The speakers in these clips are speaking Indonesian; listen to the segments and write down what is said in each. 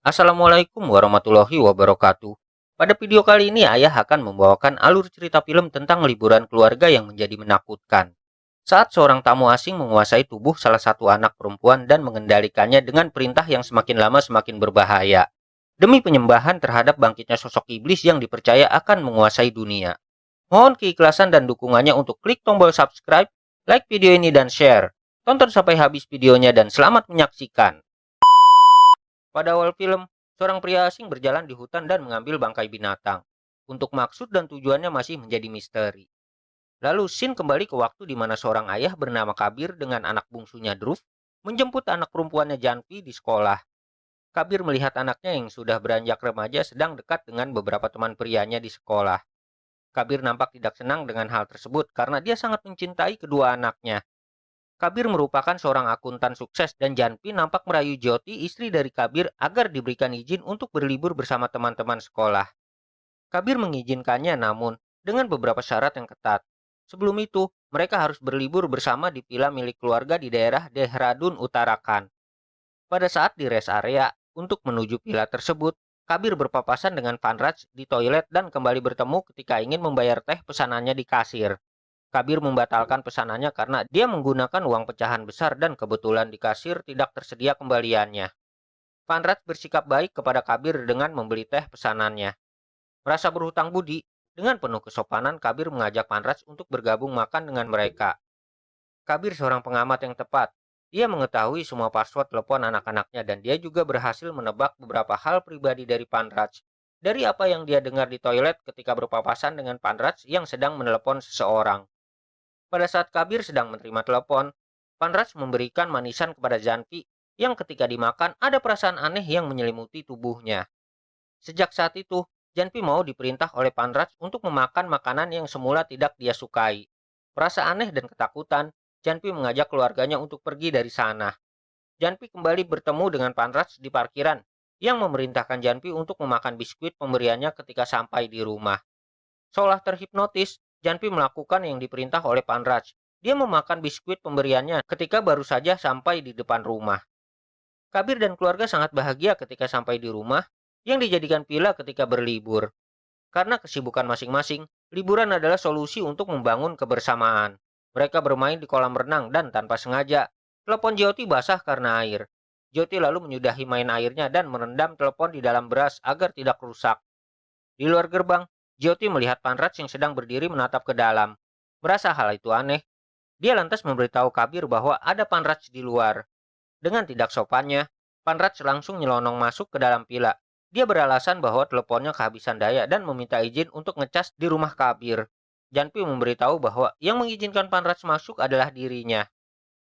Assalamualaikum warahmatullahi wabarakatuh. Pada video kali ini, ayah akan membawakan alur cerita film tentang liburan keluarga yang menjadi menakutkan. Saat seorang tamu asing menguasai tubuh salah satu anak perempuan dan mengendalikannya dengan perintah yang semakin lama semakin berbahaya. Demi penyembahan terhadap bangkitnya sosok iblis yang dipercaya akan menguasai dunia. Mohon keikhlasan dan dukungannya untuk klik tombol subscribe, like video ini dan share. Tonton sampai habis videonya dan selamat menyaksikan. Pada awal film, seorang pria asing berjalan di hutan dan mengambil bangkai binatang. Untuk maksud dan tujuannya masih menjadi misteri. Lalu Shin kembali ke waktu di mana seorang ayah bernama Kabir dengan anak bungsunya Druf menjemput anak perempuannya Janpi di sekolah. Kabir melihat anaknya yang sudah beranjak remaja sedang dekat dengan beberapa teman prianya di sekolah. Kabir nampak tidak senang dengan hal tersebut karena dia sangat mencintai kedua anaknya. Kabir merupakan seorang akuntan sukses dan Janpi nampak merayu Jyoti, istri dari Kabir, agar diberikan izin untuk berlibur bersama teman-teman sekolah. Kabir mengizinkannya namun dengan beberapa syarat yang ketat. Sebelum itu, mereka harus berlibur bersama di villa milik keluarga di daerah Dehradun, Uttarakhand. Pada saat di rest area untuk menuju villa tersebut, Kabir berpapasan dengan Vanraj di toilet dan kembali bertemu ketika ingin membayar teh pesanannya di kasir. Kabir membatalkan pesanannya karena dia menggunakan uang pecahan besar dan kebetulan di kasir tidak tersedia kembaliannya. Vanraj bersikap baik kepada Kabir dengan membeli teh pesanannya. Merasa berhutang budi, dengan penuh kesopanan Kabir mengajak Vanraj untuk bergabung makan dengan mereka. Kabir seorang pengamat yang tepat. Dia mengetahui semua password telepon anak-anaknya dan dia juga berhasil menebak beberapa hal pribadi dari Vanraj. Dari apa yang dia dengar di toilet ketika berpapasan dengan Vanraj yang sedang menelepon seseorang. Pada saat Kabir sedang menerima telepon, Vanraj memberikan manisan kepada Janpi yang ketika dimakan ada perasaan aneh yang menyelimuti tubuhnya. Sejak saat itu, Janpi mau diperintah oleh Vanraj untuk memakan makanan yang semula tidak dia sukai. Merasa aneh dan ketakutan, Janpi mengajak keluarganya untuk pergi dari sana. Janpi kembali bertemu dengan Vanraj di parkiran yang memerintahkan Janpi untuk memakan biskuit pemberiannya ketika sampai di rumah. Seolah terhipnotis, Janpi melakukan yang diperintah oleh Panraj. Dia memakan biskuit pemberiannya ketika baru saja sampai di depan rumah. Kabir dan keluarga sangat bahagia ketika sampai di rumah yang dijadikan villa ketika berlibur. Karena kesibukan masing-masing, liburan adalah solusi untuk membangun kebersamaan. Mereka bermain di kolam renang dan tanpa sengaja, telepon Jyoti basah karena air. Jyoti lalu menyudahi main airnya dan merendam telepon di dalam beras agar tidak rusak. Di luar gerbang, Jyoti melihat Panraj yang sedang berdiri menatap ke dalam. Merasa hal itu aneh, dia lantas memberitahu Kabir bahwa ada Panraj di luar. Dengan tidak sopannya, Panraj langsung nyelonong masuk ke dalam villa. Dia beralasan bahwa teleponnya kehabisan daya dan meminta izin untuk ngecas di rumah Kabir. Janpi memberitahu bahwa yang mengizinkan Panraj masuk adalah dirinya.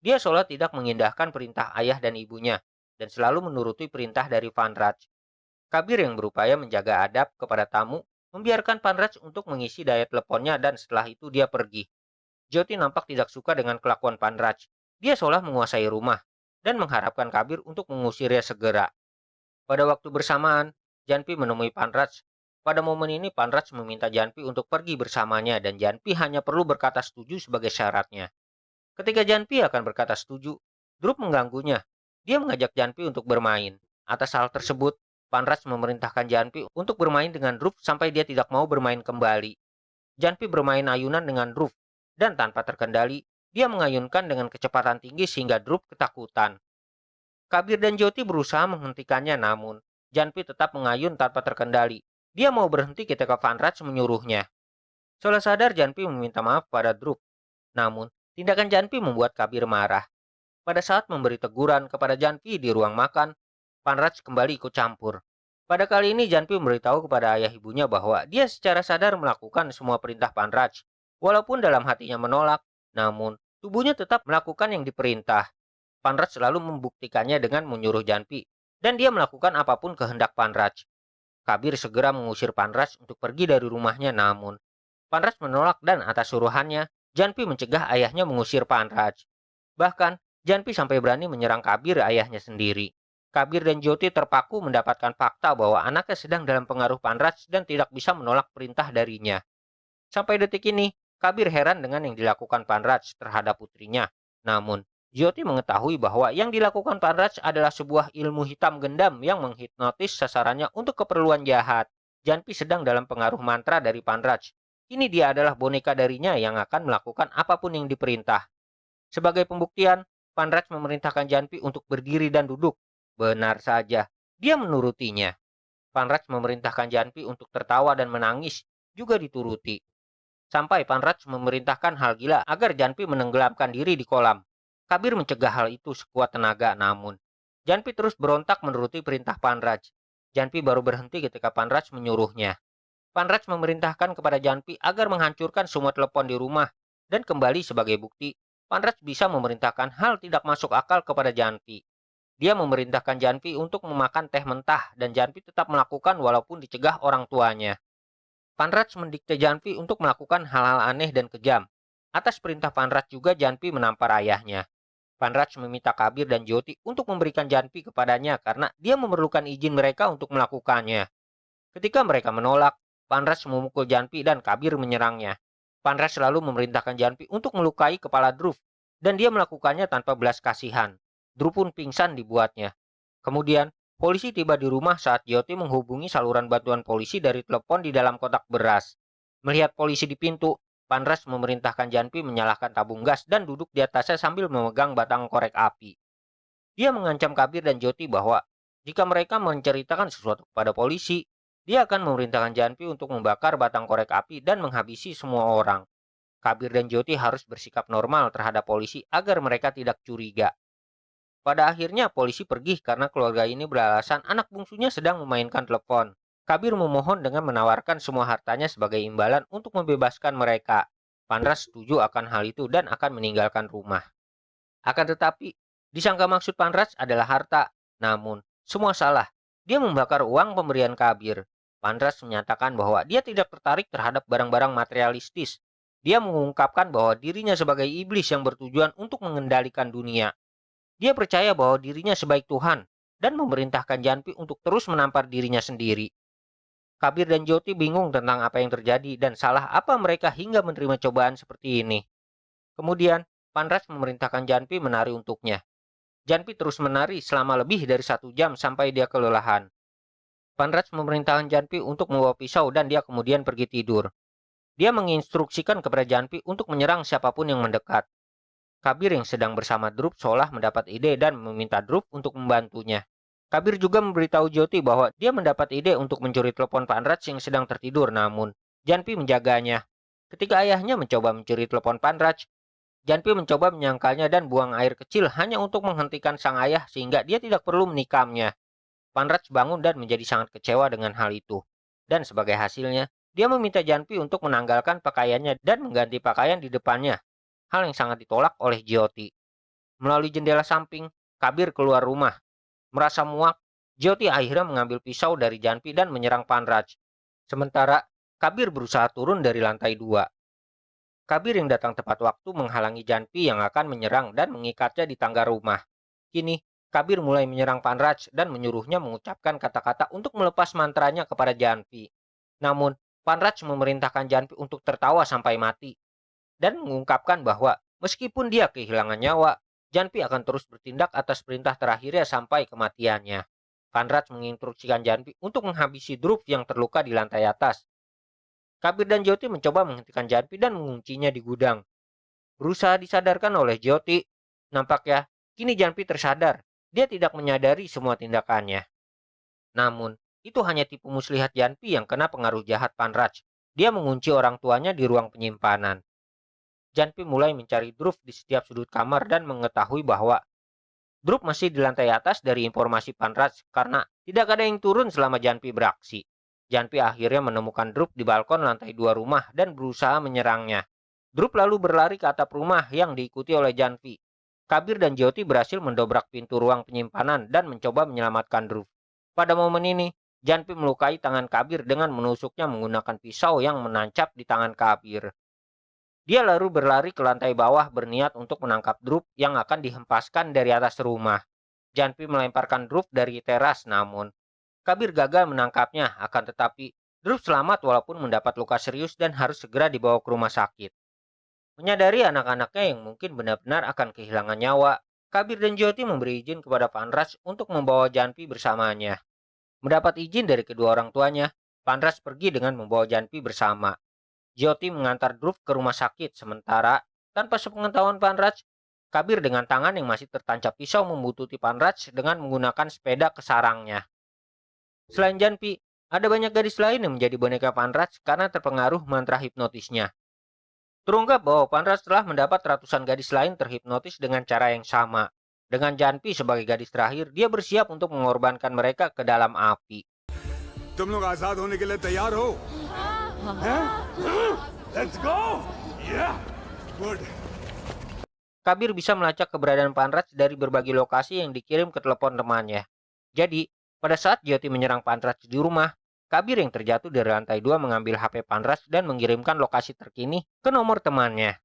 Dia seolah tidak mengindahkan perintah ayah dan ibunya, dan selalu menuruti perintah dari Panraj. Kabir yang berupaya menjaga adab kepada tamu, membiarkan Panraj untuk mengisi daya teleponnya dan setelah itu dia pergi. Jyoti nampak tidak suka dengan kelakuan Panraj. Dia seolah menguasai rumah dan mengharapkan Kabir untuk mengusirnya segera. Pada waktu bersamaan, Janpi menemui Panraj. Pada momen ini Panraj meminta Janpi untuk pergi bersamanya dan Janpi hanya perlu berkata setuju sebagai syaratnya. Ketika Janpi akan berkata setuju, Drup mengganggunya. Dia mengajak Janpi untuk bermain. Atas hal tersebut, Panraj memerintahkan Janpi untuk bermain dengan Drup sampai dia tidak mau bermain kembali. Janpi bermain ayunan dengan Drup, dan tanpa terkendali, dia mengayunkan dengan kecepatan tinggi sehingga Drup ketakutan. Kabir dan Jyoti berusaha menghentikannya namun, Janpi tetap mengayun tanpa terkendali. Dia mau berhenti ketika Vanraj menyuruhnya. Setelah sadar, Janpi meminta maaf pada Drup. Namun, tindakan Janpi membuat Kabir marah. Pada saat memberi teguran kepada Janpi di ruang makan, Panraj kembali ikut campur. Pada kali ini Janpi memberitahu kepada ayah ibunya bahwa dia secara sadar melakukan semua perintah Panraj. Walaupun dalam hatinya menolak, namun tubuhnya tetap melakukan yang diperintah. Panraj selalu membuktikannya dengan menyuruh Janpi, dan dia melakukan apapun kehendak Panraj. Kabir segera mengusir Panraj untuk pergi dari rumahnya namun Panraj menolak dan atas suruhannya, Janpi mencegah ayahnya mengusir Panraj. Bahkan, Janpi sampai berani menyerang Kabir ayahnya sendiri. Kabir dan Jyoti terpaku mendapatkan fakta bahwa anaknya sedang dalam pengaruh Panraj dan tidak bisa menolak perintah darinya. Sampai detik ini, Kabir heran dengan yang dilakukan Panraj terhadap putrinya. Namun, Jyoti mengetahui bahwa yang dilakukan Panraj adalah sebuah ilmu hitam gendam yang menghipnotis sasarannya untuk keperluan jahat. Janpi sedang dalam pengaruh mantra dari Panraj. Kini dia adalah boneka darinya yang akan melakukan apapun yang diperintah. Sebagai pembuktian, Panraj memerintahkan Janpi untuk berdiri dan duduk. Benar saja, dia menurutinya. Panraj memerintahkan Janpi untuk tertawa dan menangis, juga dituruti. Sampai Panraj memerintahkan hal gila agar Janpi menenggelamkan diri di kolam. Kabir mencegah hal itu sekuat tenaga, namun Janpi terus berontak menuruti perintah Panraj. Janpi baru berhenti ketika Panraj menyuruhnya. Panraj memerintahkan kepada Janpi agar menghancurkan semua telepon di rumah, dan kembali sebagai bukti, Panraj bisa memerintahkan hal tidak masuk akal kepada Janpi. Dia memerintahkan Janpi untuk memakan teh mentah, dan Janpi tetap melakukan walaupun dicegah orang tuanya. Panraj mendikte Janpi untuk melakukan hal-hal aneh dan kejam. Atas perintah Panraj juga Janpi menampar ayahnya. Panraj meminta Kabir dan Jyoti untuk memberikan Janpi kepadanya karena dia memerlukan izin mereka untuk melakukannya. Ketika mereka menolak, Panraj memukul Janpi dan Kabir menyerangnya. Panraj selalu memerintahkan Janpi untuk melukai kepala Dhruv, dan dia melakukannya tanpa belas kasihan. Dhruv pun pingsan dibuatnya. Kemudian, polisi tiba di rumah saat Jyoti menghubungi saluran bantuan polisi dari telepon di dalam kotak beras. Melihat polisi di pintu, Panraj memerintahkan Janpi menyalakan tabung gas dan duduk di atasnya sambil memegang batang korek api. Dia mengancam Kabir dan Jyoti bahwa jika mereka menceritakan sesuatu kepada polisi, dia akan memerintahkan Janpi untuk membakar batang korek api dan menghabisi semua orang. Kabir dan Jyoti harus bersikap normal terhadap polisi agar mereka tidak curiga. Pada akhirnya polisi pergi karena keluarga ini beralasan anak bungsunya sedang memainkan telepon. Kabir memohon dengan menawarkan semua hartanya sebagai imbalan untuk membebaskan mereka. Panraj setuju akan hal itu dan akan meninggalkan rumah. Akan tetapi, disangka maksud Panraj adalah harta. Namun, semua salah. Dia membakar uang pemberian Kabir. Panraj menyatakan bahwa dia tidak tertarik terhadap barang-barang materialistis. Dia mengungkapkan bahwa dirinya sebagai iblis yang bertujuan untuk mengendalikan dunia. Dia percaya bahwa dirinya sebaik Tuhan dan memerintahkan Janpi untuk terus menampar dirinya sendiri. Kabir dan Jyoti bingung tentang apa yang terjadi dan salah apa mereka hingga menerima cobaan seperti ini. Kemudian, Panraj memerintahkan Janpi menari untuknya. Janpi terus menari selama lebih dari 1 jam sampai dia kelelahan. Panraj memerintahkan Janpi untuk membawa pisau dan dia kemudian pergi tidur. Dia menginstruksikan kepada Janpi untuk menyerang siapapun yang mendekat. Kabir yang sedang bersama Dhruv seolah mendapat ide dan meminta Dhruv untuk membantunya. Kabir juga memberitahu Jyoti bahwa dia mendapat ide untuk mencuri telepon Panraj yang sedang tertidur, namun Janpi menjaganya. Ketika ayahnya mencoba mencuri telepon Panraj, Janpi mencoba menyangkalnya dan buang air kecil hanya untuk menghentikan sang ayah sehingga dia tidak perlu menikamnya. Panraj bangun dan menjadi sangat kecewa dengan hal itu. Dan sebagai hasilnya, dia meminta Janpi untuk menanggalkan pakaiannya dan mengganti pakaian di depannya. Hal yang sangat ditolak oleh Jyoti. Melalui jendela samping, Kabir keluar rumah. Merasa muak, Jyoti akhirnya mengambil pisau dari Janpi dan menyerang Panraj. Sementara, Kabir berusaha turun dari lantai 2. Kabir yang datang tepat waktu menghalangi Janpi yang akan menyerang dan mengikatnya di tangga rumah. Kini, Kabir mulai menyerang Panraj dan menyuruhnya mengucapkan kata-kata untuk melepas mantranya kepada Janpi. Namun, Panraj memerintahkan Janpi untuk tertawa sampai mati dan mengungkapkan bahwa meskipun dia kehilangan nyawa, Janpi akan terus bertindak atas perintah terakhirnya sampai kematiannya. Panraj menginstruksikan Janpi untuk menghabisi Dhruv yang terluka di lantai atas. Kabir dan Jyoti mencoba menghentikan Janpi dan menguncinya di gudang. Berusaha disadarkan oleh Jyoti, nampaknya kini Janpi tersadar. Dia tidak menyadari semua tindakannya. Namun, itu hanya tipu muslihat Janpi yang kena pengaruh jahat Panraj. Dia mengunci orang tuanya di ruang penyimpanan. Janpi mulai mencari Dhruv di setiap sudut kamar dan mengetahui bahwa Dhruv masih di lantai atas dari informasi Panraj karena tidak ada yang turun selama Janpi beraksi. Janpi akhirnya menemukan Dhruv di balkon lantai 2 rumah dan berusaha menyerangnya. Dhruv lalu berlari ke atap rumah yang diikuti oleh Janpi. Kabir dan Jyoti berhasil mendobrak pintu ruang penyimpanan dan mencoba menyelamatkan Dhruv. Pada momen ini, Janpi melukai tangan Kabir dengan menusuknya menggunakan pisau yang menancap di tangan Kabir. Dia lalu berlari ke lantai bawah berniat untuk menangkap Dhruv yang akan dihempaskan dari atas rumah. Janpi melemparkan Dhruv dari teras, namun Kabir gagal menangkapnya, akan tetapi Dhruv selamat walaupun mendapat luka serius dan harus segera dibawa ke rumah sakit. Menyadari anak-anaknya yang mungkin benar-benar akan kehilangan nyawa, Kabir dan Jyoti memberi izin kepada Panraj untuk membawa Janpi bersamanya. Mendapat izin dari kedua orang tuanya, Panraj pergi dengan membawa Janpi bersama. Jyoti mengantar Dhruv ke rumah sakit, sementara tanpa sepengetahuan Panraj, Kabir dengan tangan yang masih tertancap pisau membuntuti Panraj dengan menggunakan sepeda ke sarangnya. Selain Janpi, ada banyak gadis lain yang menjadi boneka Panraj karena terpengaruh mantra hipnotisnya. Terungkap bahwa Panraj telah mendapat ratusan gadis lain terhipnotis dengan cara yang sama. Dengan Janpi sebagai gadis terakhir, dia bersiap untuk mengorbankan mereka ke dalam api. तुम लोग आजाद होने के लिए तैयार हो? हैं? Let's go! Yeah! Good. Kabir bisa melacak keberadaan Panraj dari berbagai lokasi yang dikirim ke telepon temannya. Jadi, pada saat Jyoti menyerang Panraj di rumah, Kabir yang terjatuh dari lantai 2 mengambil HP Panraj dan mengirimkan lokasi terkini ke nomor temannya.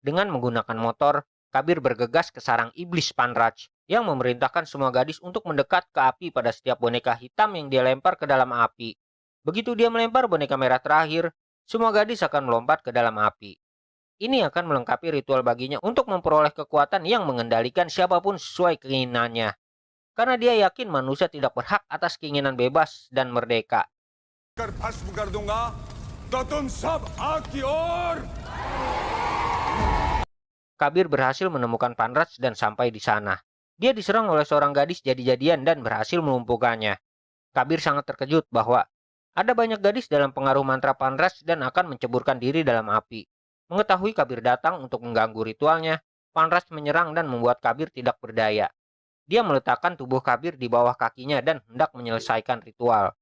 Dengan menggunakan motor, Kabir bergegas ke sarang iblis Panraj yang memerintahkan semua gadis untuk mendekat ke api pada setiap boneka hitam yang dia lempar ke dalam api. Begitu dia melempar boneka merah terakhir, semua gadis akan melompat ke dalam api. Ini akan melengkapi ritual baginya untuk memperoleh kekuatan yang mengendalikan siapapun sesuai keinginannya. Karena dia yakin manusia tidak berhak atas keinginan bebas dan merdeka. कर भस्म कर दूंगा तो तुम सब आग की ओर. Kabir berhasil menemukan Panraj dan sampai di sana. Dia diserang oleh seorang gadis jadi-jadian dan berhasil melumpuhkannya. Kabir sangat terkejut bahwa ada banyak gadis dalam pengaruh mantra Panraj dan akan menceburkan diri dalam api. Mengetahui Kabir datang untuk mengganggu ritualnya, Panraj menyerang dan membuat Kabir tidak berdaya. Dia meletakkan tubuh Kabir di bawah kakinya dan hendak menyelesaikan ritual.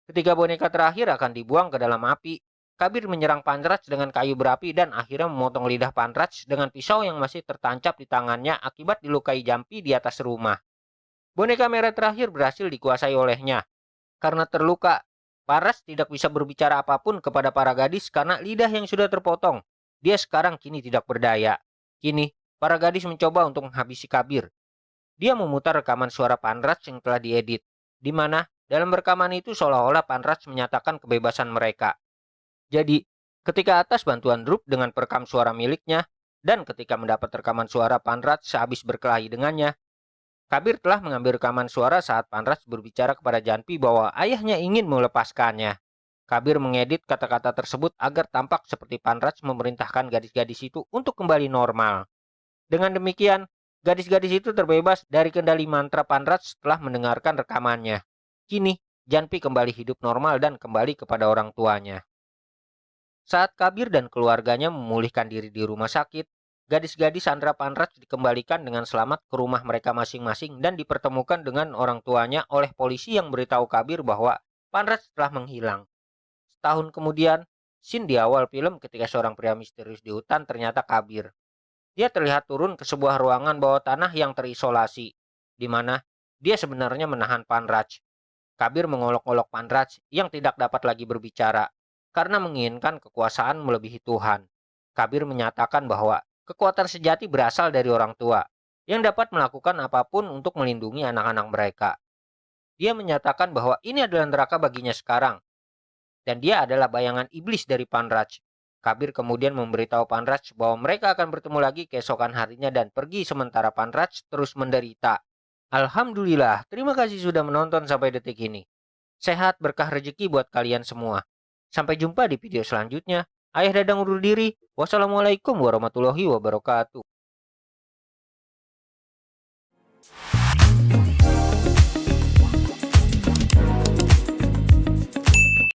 Ketika boneka terakhir akan dibuang ke dalam api, Kabir menyerang Panraj dengan kayu berapi dan akhirnya memotong lidah Panraj dengan pisau yang masih tertancap di tangannya akibat dilukai Janpi di atas rumah. Boneka merah terakhir berhasil dikuasai olehnya. Karena terluka, Panraj tidak bisa berbicara apapun kepada para gadis karena lidah yang sudah terpotong. Dia sekarang kini tidak berdaya. Kini, para gadis mencoba untuk menghabisi Kabir. Dia memutar rekaman suara Panraj yang telah diedit, di mana dalam rekaman itu seolah-olah Panraj menyatakan kebebasan mereka. Jadi, ketika atas bantuan Dhruv dengan perekam suara miliknya, dan ketika mendapat rekaman suara Panraj sehabis berkelahi dengannya, Kabir telah mengambil rekaman suara saat Panraj berbicara kepada Janpi bahwa ayahnya ingin melepaskannya. Kabir mengedit kata-kata tersebut agar tampak seperti Panraj memerintahkan gadis-gadis itu untuk kembali normal. Dengan demikian, gadis-gadis itu terbebas dari kendali mantra Panraj setelah mendengarkan rekamannya. Kini, Janpi kembali hidup normal dan kembali kepada orang tuanya. Saat Kabir dan keluarganya memulihkan diri di rumah sakit, gadis-gadis Sandra Panraj dikembalikan dengan selamat ke rumah mereka masing-masing dan dipertemukan dengan orang tuanya oleh polisi yang beritahu Kabir bahwa Panraj telah menghilang. Setahun kemudian, scene di awal film ketika seorang pria misterius di hutan ternyata Kabir. Dia terlihat turun ke sebuah ruangan bawah tanah yang terisolasi, di mana dia sebenarnya menahan Panraj. Kabir mengolok-olok Panraj yang tidak dapat lagi berbicara, karena menginginkan kekuasaan melebihi Tuhan. Kabir menyatakan bahwa kekuatan sejati berasal dari orang tua, yang dapat melakukan apapun untuk melindungi anak-anak mereka. Dia menyatakan bahwa ini adalah neraka baginya sekarang, dan dia adalah bayangan iblis dari Panraj. Kabir kemudian memberitahu Panraj bahwa mereka akan bertemu lagi keesokan harinya dan pergi sementara Panraj terus menderita. Alhamdulillah, terima kasih sudah menonton sampai detik ini. Sehat berkah rezeki buat kalian semua. Sampai jumpa di video selanjutnya. Ayah Dadang undur diri. Wassalamualaikum warahmatullahi wabarakatuh.